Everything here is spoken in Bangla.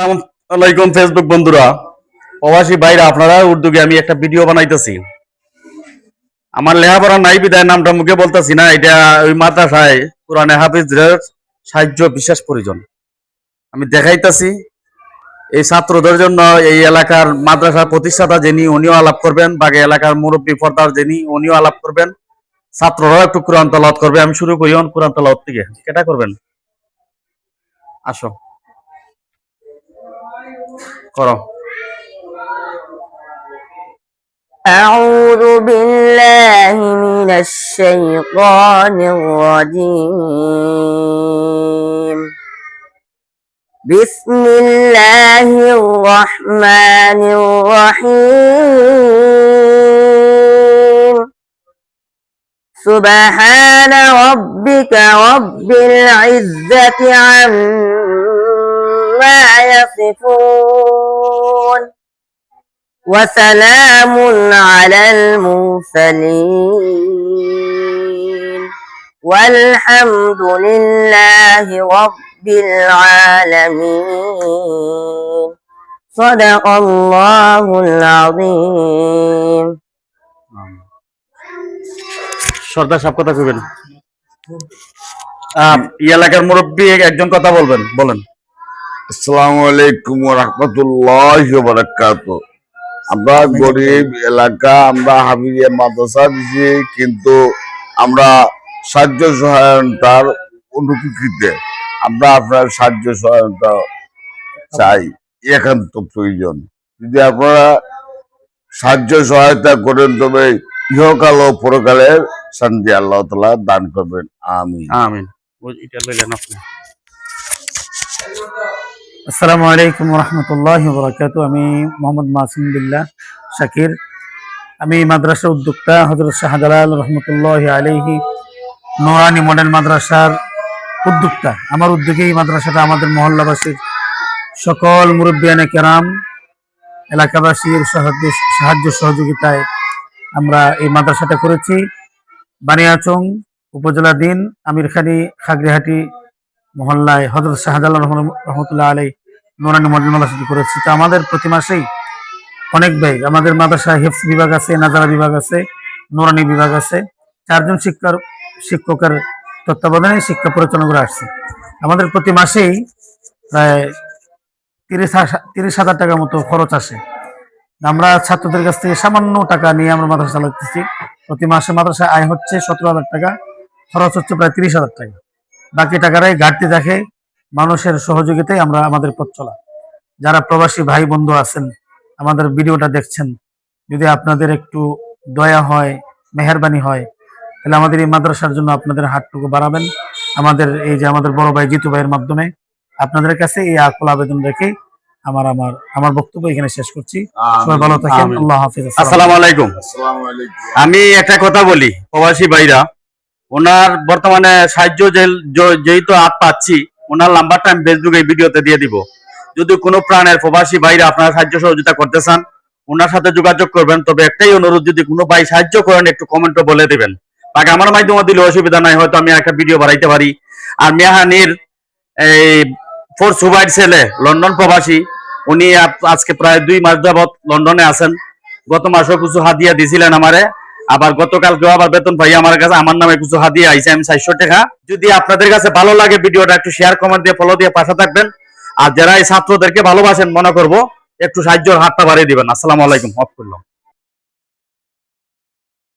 আসসালামু আলাইকুম ফেসবুক বন্ধুরা, প্রবাসী ভাইরা আপনারা উদ্যোগে আমি একটা ভিডিও বানাইতেছি। আমার লেখাপড়া নাই বিদায় নামটা মুখে বলতেছি না। এটা ওই মাদ্রাসায় কোরআনে হাফিজদের সাহায্য বিশেষ প্রয়োজন আমি দেখাইতেছি। এই ছাত্রদের জন্য এই এলাকার মাদ্রাসার প্রতিষ্ঠাতা যিনি উনিও আলাপ করবেন, বাকি এলাকার মুরব্বী পর্দার যিনি উনিও আলাপ করবেন, ছাত্ররাও একটু কোরআন তেলাওয়াত করবে। আমি শুরু করি কোরআন তেলাওয়াত থেকে। কেটা করবেন? আসো করো। أعوذ بالله من الشيطان الرجيم. بسم الله الرحمن الرحيم. سبحان ربك رب العزة عما يصفون وسلام على المرسلين والحمد لله رب العالمين. صدق الله العظيم. সর্দার সাহেব কথা কইবেন। এই এলাকার মুরব্বী একজন কথা বলবেন, বলেন। আসসালামু আলাইকুম ওয়া রাহমাতুল্লাহি ওয়া বারাকাতুহু। আমরা গরিব এলাকা, আমরা হাফিজিয়া মাদ্রাসা দিছি, কিন্তু আমরা সাহায্য সহায়তার অনুপস্থিতিতে আমরা আপনার সাহায্য সহায়তা চাই, একান্ত প্রয়োজন। যদি আপনারা সাহায্য সহায়তা করেন তবে ইহকাল ও পরকালের শান্তি আল্লাহ তাআলা দান করবেন। আমিন আমিন। এটা বলেন আপনি। আসসালামু আলাইকুম ওয়া রাহমাতুল্লাহি ওয়া বারাকাতুহু। আমি মোহাম্মদ মাসুম বিল্লাহ শাকির। আমি মাদ্রাসার উদ্যোক্তা হযরত শাহজালাল রহমতুল্লাহি আলাইহি নুরানি মডেল মাদ্রাসার উদ্যোক্তা। আমার উদ্যোগে এই মাদ্রাসাটা আমাদের মহল্লাবাসীর সকল মুরব্বিয়ানে কেরাম, এলাকাবাসীর সাহায্য সহযোগিতায় আমরা এই মাদ্রাসাটা করেছি। বানিয়াচং উপজেলাধীন আমিরখালী খাগড়িহাটি মহল্লায় হযরত শাহজালাল রহমতুল্লাহ আলাইহি নুরানি মডেল মাদ্রাসাটি করেছি। তো আমাদের প্রতি মাসেই অনেক ব্যয়। আমাদের মাদ্রাসায় হিফজ বিভাগ আছে, নাজারা বিভাগ আছে, নুরানি বিভাগ আছে। 4 জন শিক্ষকের তত্ত্বাবধানে শিক্ষা পরিচালনা করে আসছে। আমাদের প্রতি মাসেই প্রায় 30,000 টাকার মতো খরচ আসে। আমরা ছাত্রদের কাছ থেকে সামান্য টাকা নিয়ে আমরা মাদ্রাসা চালাতেছি। প্রতি মাসে মাদ্রাসায় আয় হচ্ছে 17,000 টাকা, খরচ হচ্ছে প্রায় 30,000 টাকা। বাকি টাকারাই ঘাটতি দেখে মানুষের সহযোগিতায় আমরা আমাদের পথ চলা। যারা প্রবাসী ভাই বন্ধু আছেন, আমাদের ভিডিওটা দেখছেন, যদি আপনাদের একটু দয়া হয়, মেহেরবানি হয়, তাহলে আমাদের এই মাদ্রাসার জন্য আপনাদের হাতটুকু বাড়াবেন। আমাদের এই যে আমাদের বড় ভাই জিতু ভাইয়ের মাধ্যমে আপনাদের কাছে এই আকুল আবেদন রেখে আমার বক্তব্য এখানে শেষ করছি। সবাই ভালো থাকেন। আল্লাহ হাফেজ। আসসালামু আলাইকুম। আমি একটা কথা বলি, প্রবাসী ভাইরা, ওনার বর্তমানে সাহায্য যেহেতু পাচ্ছি, ওনার নাম্বারটা আমি ফেসবুকে এই ভিডিওতে দিয়ে দিব। যদি কোনো প্রাণের প্রবাসী ভাইরা আপনারা সাহায্য সহযোগিতা করতে চান, ওনার সাথে যোগাযোগ করবেন। তবে একটাই অনুরোধ, যদি কোনো ভাই সাহায্য করেন একটু কমেন্টে বলে দেবেন। বাকি আমার মাধ্যমে দিলে অসুবিধা নাই, হয়তো আমি একটা ভিডিও বানাইতে পারি। আর মেহানির এই ফোর্স সুবাইড ছেলে লন্ডন প্রবাসী, উনি আজকে প্রায় 2 মাস যাবৎ লন্ডনে আছেন। গত মাসেও কিছু হাদিয়া দিয়েছিলেন আমারে, আবার গতকালকেও আবার বেতন পাই আমার কাছে আমার নামে কিছু হাদিয়া আইছে, আমি 400 টাকা। যদি আপনাদের কাছে ভালো লাগে ভিডিওটা একটু শেয়ার, কমেন্ট দিয়ে ফলো দিয়ে পাশে থাকবেন। আর যারা এই ছাত্রদেরকে ভালোবাসেন, মনে করবো একটু সাহায্যের হাতটা বাড়িয়ে দিবেন। আসসালামু আলাইকুম। অফ করলাম।